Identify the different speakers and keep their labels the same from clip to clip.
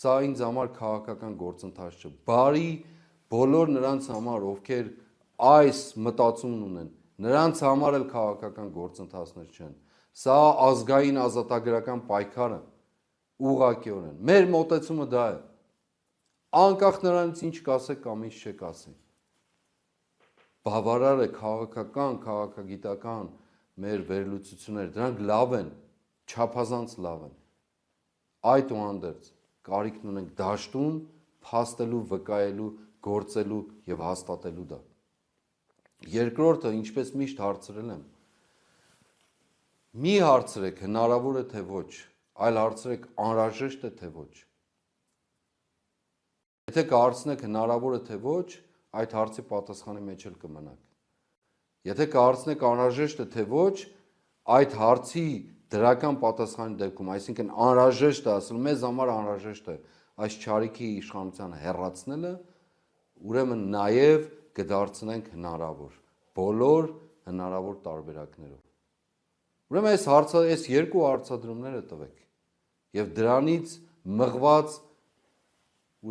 Speaker 1: Սա ինձ համար քաղաքական գործընթաց չէ։ Բարի բոլոր նրանց համար, ովքեր այս մտածումն ունեն, նրանց համար էլ քաղաքական գործընթացներ չեն։ Սա ազգային ազատագրական պայքար է, ուղղակիորեն։ Մեր մոտեցումը դա է։ Անկախ նրանից ինչ կասեք կամ ինչ չեք ասի։ Բավարար է քաղաքական, քաղաքագիտական մեր վերլուծությունները, դրանք լավ են, չափազանց լավ են։ Այդուհանդերձ կարիքն ունենք դաշտում փաստելու, վկայելու, գործելու եւ հաստատելու դա։ Երկրորդը, ինչպես միշտ հարցրել եմ, մի հարցրեք հնարավոր է թե ոչ, այլ հարցրեք անհրաժեշտ է թե ոչ։ Եթե կհարցնեք հնարավոր է թե ոչ, այդ հարցի պատասխանի մեջ էլ կմնաք։ Եթե կհարցնեք անհրաժեշտ է թե ոչ, այդ հարցի դրական պատասխանի դեպքում, այսինքն անհրաժեշտ է, ասում մեզ համար անհրաժեշտ է այս չարիքի իշխանության հեռացնելը, ուրեմն նաև կդարձնենք հնարավոր, բոլոր հնարավոր տարբերակներով։ Ուրեմն այս երկու հարցադրումները տվեք եւ դրանից մղված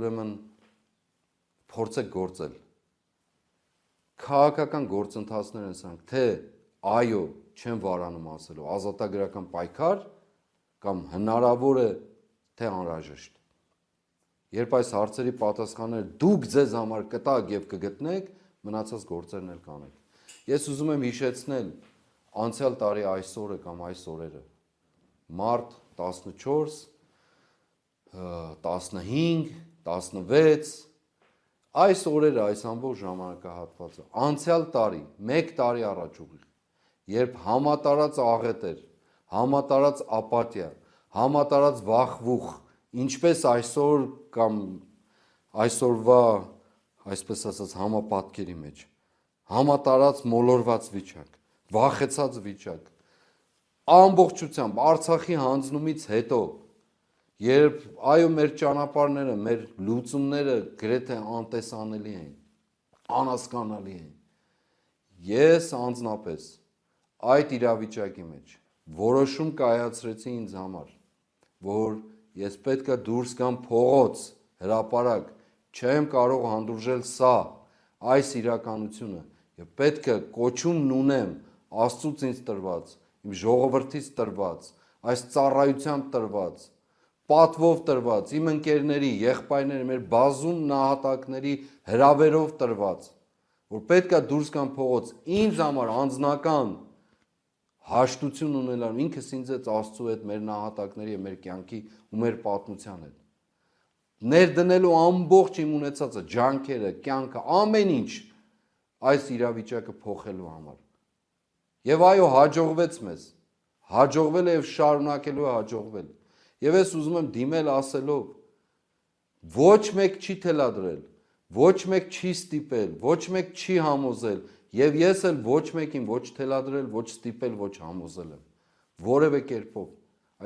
Speaker 1: ուրեմն փորձեք գործել։ Քաղաքական գործընթացներ են սրանք, թե այո, չեմ վարանում ասելու, ազատագրական պայքար կամ հնարավոր է թե անհրաժեշտ։ Երբ այս հարցերի պատասխանները դուք ձեզ համար կտաք եւ կգտնեք, մնացած գործերն էլ կանեք։ Ես ուզում եմ հիշեցնել անցյալ տարի այս օրը կամ այս օրերը, մարտ 14, 15, 16, այս օրերը, այս ամբողջ ժամանակահատվածը, անցյալ տարի, մեկ տարի առաջ ուղիղ, երբ համատարած աղետ էր, համատարած ապաթիա, համատարած վախվուխ, ինչպես այսօր կամ այսօրվա, այսպես ասած, համապատկերի մեջ, համատարած մոլորված վիճակ, վախեցած վիճակ, ամբողջությամբ Արցախի հանձնումից հետո, երբ այո մեր ճանապարհները, մեր լուծումները գրեթե անտեսանելի են, անհասկանալի են, ես անձնապես այդ իրավիճակի մեջ որոշում կայացրեցի ինձ համար, որ ես պետք է դուրս գամ փողոց, հրապարակ, չեմ կարող հանդուրժել սա, այս իրականությունը եւ պետք է կոչումն ունեմ Աստծուց ինձ տրված, իմ ժողովրդից տրված, այս ծառայությամբ տրված, պատվով տրված, իմ ընկերների, եղբայրների, մեր բազում նահատակների հրավերով տրված, որ պետք է դուրս գամ փողոց, ինձ համար անձնական հաշտություն ունենալու, ինքս ինձ հետ Աստծու հետ, մեր նահատակների եւ մեր կյանքի ու մեր պատմության հետ։ Ներդնելու ամբողջ իմ ունեցածը, ջանքերը, կյանքը, ամեն ինչ այս իրավիճակը փոխելու համար։ Եվ այո, հաջողվեց մեզ, հաջողվել է եւ շարունակելու է հաջողվել։ Եվ ես ուզում եմ դիմել ասելով. ոչ մեկ չի թելադրել, ոչ մեկ չի ստիպել, ոչ մեկ չի համոզել, եւ ես էլ ոչ մեկին ոչ թելադրել, ոչ ստիպել, ոչ համոզել եմ, որևէ կերպով,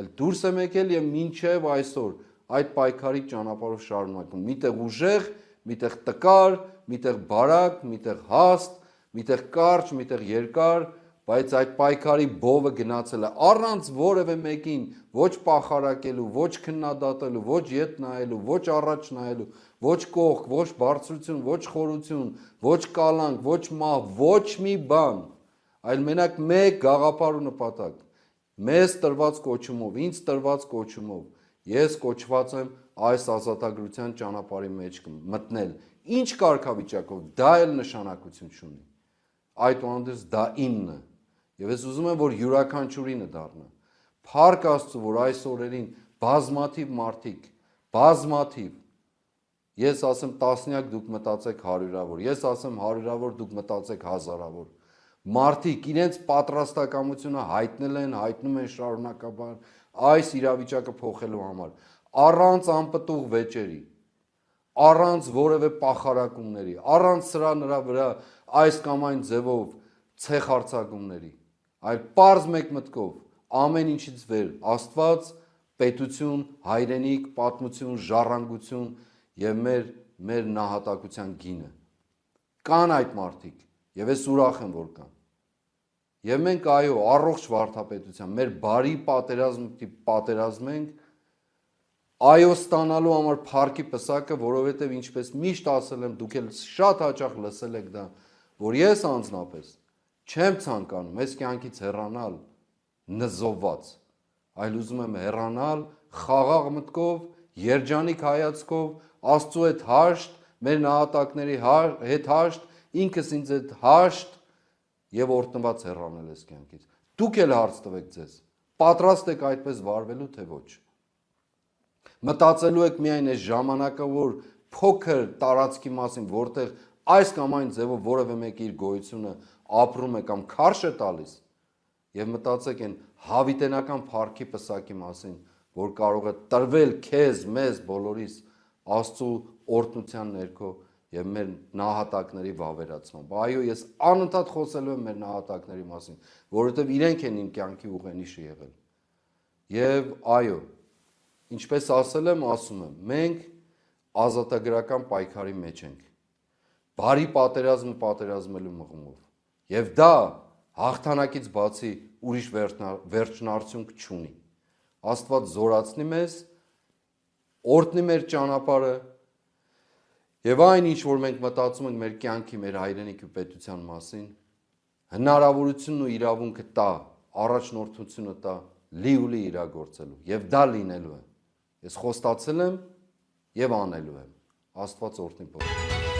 Speaker 1: այլ դուրս եմ եկել եւ մինչեւ այսօր այդ պայքարի ճանապարհով շարունակում, միտեղ ուժեղ, միտեղ տկար, միտեղ բարակ, միտեղ հաստ, միտեղ կարճ, միտեղ երկար, բայց այդ պայքարի բովը գնացել է առանց որևէ մեկին ոչ պախարակելու, ոչ քննադատելու, ոչ ետ նայելու, ոչ առաջ նայելու, ոչ կողք, ոչ բարձրություն, ոչ խորություն, ոչ կալանք, ոչ մահ, ոչ մի բան, այլ մենակ մեկ գաղափար ու նպատակ, մեզ տրված կոչումով, ինձ տրված կոչումով, ես կոչված եմ այս ազատագրության ճանապարհի մեջ մտնել, ինչ կարգավիճակով, դա էլ նշանակություն չունի, այդուհանդերձ դա իմն է, եւ ես ուզում եմ, որ յուրաքանչյուրինը դառնա, փառք Աստծո, որ այս օրերին բազմաթիվ մարդիկ, բազմաթիվ, ես ասեմ տասնյակ, դուք մտածեք հարյուրավոր, ես ասեմ հարյուրավոր, դուք մտածեք հազարավոր, մարդիկ իրենց պատրաստակամությունը հայտնել են, հայտնում են շարունակաբար այս իրավիճակը փոխելու համար, առանց անպտուղ վեճերի, առանց որևէ պախարակումների, առանց սրա նրա վրա այս կամ այն ձևով ցեխարձակումների, այլ պարզ մեկ մտքով, ամեն ինչից վեր, Աստված, պետություն, հայրենիք, պատմություն, ժառանգություն եւ մեր նահատակության գինը։ Կան այդ մարդիկ, եւ ես ուրախ եմ, որ կան։ Եվ մենք այո, առողջ վարդապետության, մեր բարի պատերազմի պատերազմենք այո ստանալու համար փառքի պսակը, որովհետև ինչպես միշտ ասել եմ, դուք էլ շատ հաճախ լսել եք դա, որ ես անձնապես չեմ ցանկանում այս կյանքից հեռանալ նզովված, այլ ուզում եմ հեռանալ խաղաղ մտքով, երջանիկ հայացքով, Աստծո հետ հաշտ, մեր նահատակների հետ հաշտ, ինքս ինձ հետ հաշտ եւ օրտնված հեռանել այս կյանքից։ Դուք էլ հարց տվեք ձեզ, պատրաստ եք այդպես վարվելու թե ոչ։ Մտածելու եք միայն այս ժամանակը, որ փոքր տարածքի մասին, որտեղ այս կամ այն ձևով որևէ մեկը իր գոյությունը ապրում է կամ քարշ է տալիս, եւ մտածեք այն հավիտենական փառքի պսակի մասին, որ կարող է տրվել քեզ, մեզ, բոլորիս Աստծո օրհնության ներքո եւ մեր նահատակների վավերացմամբ։ Այո, ես անընդհատ խոսելու եմ մեր նահատակների մասին, որովհետեւ իրենք են իմ կյանքի ուղենիշը եղել։ Եվ այո, ինչպես ասել եմ, ասում եմ, մենք ազատագրական պայքարի մեջ ենք։ Բարի պատերազմը պատերազմելու մղումով։ Եվ դա հաղթանակից բացի ուրիշ վերջնարդյունք չունի։ Աստված զորացնի մեզ, օրհնի մեր ճանապարհը եւ այն ինչ որ մենք մտածում ենք մեր կյանքի, մեր հայրենիքի ու պետության մասին, հնարավորությունն ու իրավունքը տա, առաջնորդությունը տա լիուլի իրագործելու եւ դա լինելու է։ Ես խոստացել եմ եւ անելու եմ։ Աստված օրհնի բոլորին։